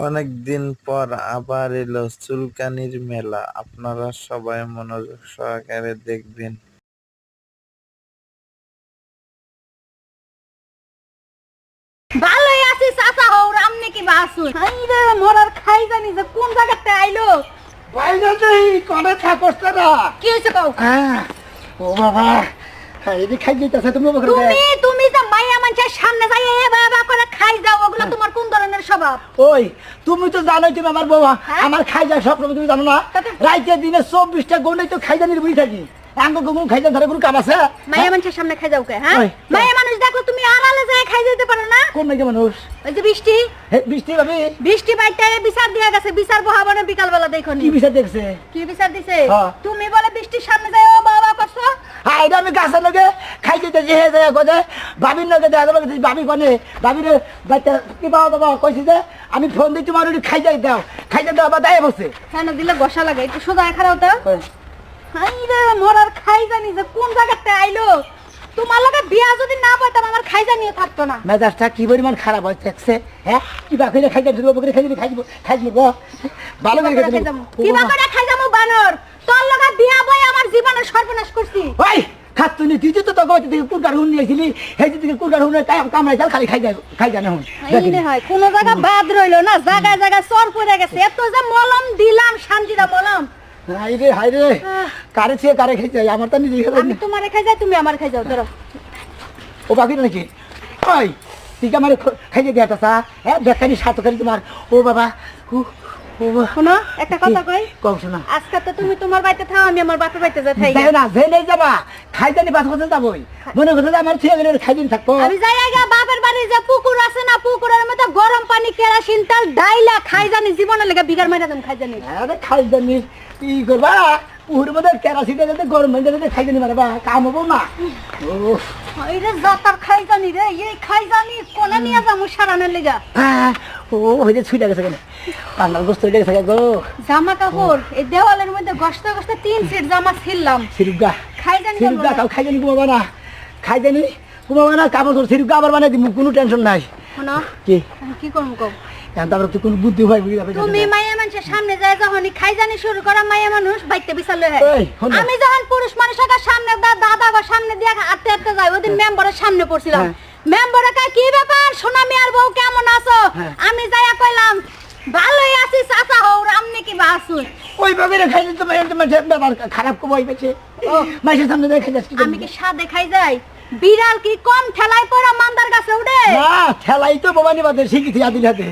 অনেকদিন পর আবার এলো চুলকানির মেলা। আপনারা সবাই মনোযোগ সহকারে দেখবেন। ভালোই আছি চাচা হও রামনে কি বাসু আইরে মরার খাই জানি যে কোন জায়গাতে আইলো বাইরে যাই কোনে থাকছ না কি হইছে কও ও বাবা এই খাই যাইতাছে তুমি বকরে তুমি যে মাইয়া মানুষের সামনে যাই এ বাবা করে খাই যাও ওগুলো তোমার কোন ধরনের স্বভাব ওই তুমি তো জানোই তুমি আমার বাবা আমার খাই যায় সব তুমি জানো না রাইতে দিনে 24টা গন্ডাই তো খাই জানির বুঝি থাকি আঙ্গ গুগু খাই জান ধরে কোনো কাম আছে মাইয়া মানুষের সামনে খাই যাও কে হ্যাঁ মাইয়া মানুষ দেখো তুমি আড়ালে যায় খাই যেতে পারো না কোন মাইয়া মানুষ ওই যে বৃষ্টি বৃষ্টি ভাবি বৃষ্টি বাইতে বিচার দিয়া গেছে বিচার বহাবনে বিকাল বেলা দেখো নি কি বিচার দেখছে কি বিচার দিছে হ্যাঁ। তুমি বলে বৃষ্টির সামনে যায় ও বাবা করছো হ্যাঁ এটা আমি গাছের লগে খাই যেতে যে হে যায় কোদে ভাবির লগে দেখা গেল ভাবি কোনে ভাবির বাচ্চা কি বাবা বাবা কইছি যে আমি ফোন দিই তোমার খাই যাই দাও খাই যাই দাও আবার দায় বসে কেন দিলে গোসা লাগে একটু সোজা খারাও তো হাইরে মরার খাই জানি যে কোন জায়গাতে আইলো তোমার লগে বিয়া যদি না পাইতাম আমার খাই জানিয়ে থাকতো না মেজাজটা কি পরিমাণ খারাপ হয়ে থাকছে হ্যাঁ কি বাকি খাই যাই বকরে খাই দিব ভালো করে খাই যাবো কি বাকরে খাই যাবো বানর তোর লগে বিয়া বই আমার জীবনের সর্বনাশ করছি ওই খাত তুই তুই তো তো কইতে তুই কুরকার হুন নিয়েছিলি এই যে তুই কুরকার হুন কামড়াই চাল খালি খাই যায় না হুন এইনে হয় কোন জায়গা বাদ রইলো না জায়গা জায়গা চর পড়ে গেছে এত যে মলম দিলাম শান্তিটা মলম হাই রে কারে ছে কারে খাই যায় আমার তো নিজে আমি তোমারে খাই যাই তুমি আমার খাই যাও ধরো ও বাকি নাকি ওই তুই আমার খাই যায় দেতা হ্যাঁ দেখানি সাত করি তোমার ও বাবা শোনো একটা কথা কই কম শোনা আজকে তো তুমি তোমার বাড়িতে থাও আমি আমার বাপের বাড়িতে যাই থাই না যে নেই যাবা খাই জানি বাস কথা যাবই মনে করছে আমার ছেলে গেলে খাই জানি থাকবো আমি যাই আগে বাপের বাড়ি যে পুকুর আছে না পুকুরের মধ্যে গরম পানি কেরাসিন তেল ডাইলা খাই জানি জীবনের লেগে বিগার মাইরা দেন খাই জানি আরে খাই জানি কি করবা পুকুরের মধ্যে কেরাসিন তেল গরম পানি খাই জানি মারবা কাম হবো না ও এই রে জাতার খাই জানি রে এই খাই জানি কোনে নিয়ে যামু সারানের লেগা ও হইছে ছুইটা গেছে কেন পান্ডাল গোস্ত হইতে গেছে গো জামা কাপড় এই দেওয়ালের মধ্যে গসতে গসতে 3 সেট জামা ছিললাম সিরুগা খাই জানি সিরুগা কাউ খাই জানি ঘুমাবা না খাই জানি ঘুমাবা না কাপড় তোর সিরুগা আবার বানাই দিমু কোনো টেনশন নাই শোনো কি কি করব কও এখন তারপর তুই কোনো বুদ্ধি হয় বুঝি যাবে তুমি মাইয়া মানুষের সামনে যায় যখনই খাই জানি শুরু করা মাইয়া মানুষ বাইতে বিছাল লয় আমি যখন পুরুষ মানুষের সামনে দাদা গো সামনে দিয়া আটতে আটতে যাই ওদিন মেম্বারের সামনে পড়ছিলাম মেম্বারে কয় কি ব্যাপার সোনা মিয়ার বউ কেমন আছো আমি যাইয়া কইলাম ভালোই আছি চাচা হও রামনে কি বাসু ওই ভাবে খাই দিতে তোমার ব্যাপার খারাপ কই পেছে মাইসের সামনে দেখে যাচ্ছি আমি কি সাদে খাই যাই বিড়াল কি কম ঠেলাই পড়া মান্দার কাছে উড়ে না ঠেলাই তো ভবানী বাদে শিখেছি আদিল হাতে